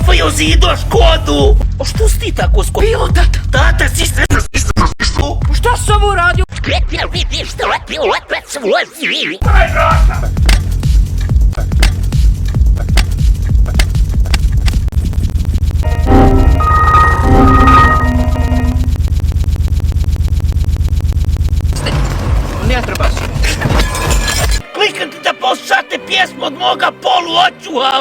Фою з'їду шкоду! Що ти таку скопіо, тата, сістер, Što s ovo uradio? Ne trebaš. Klikati da poslušate pjesmu od moga poluočuha.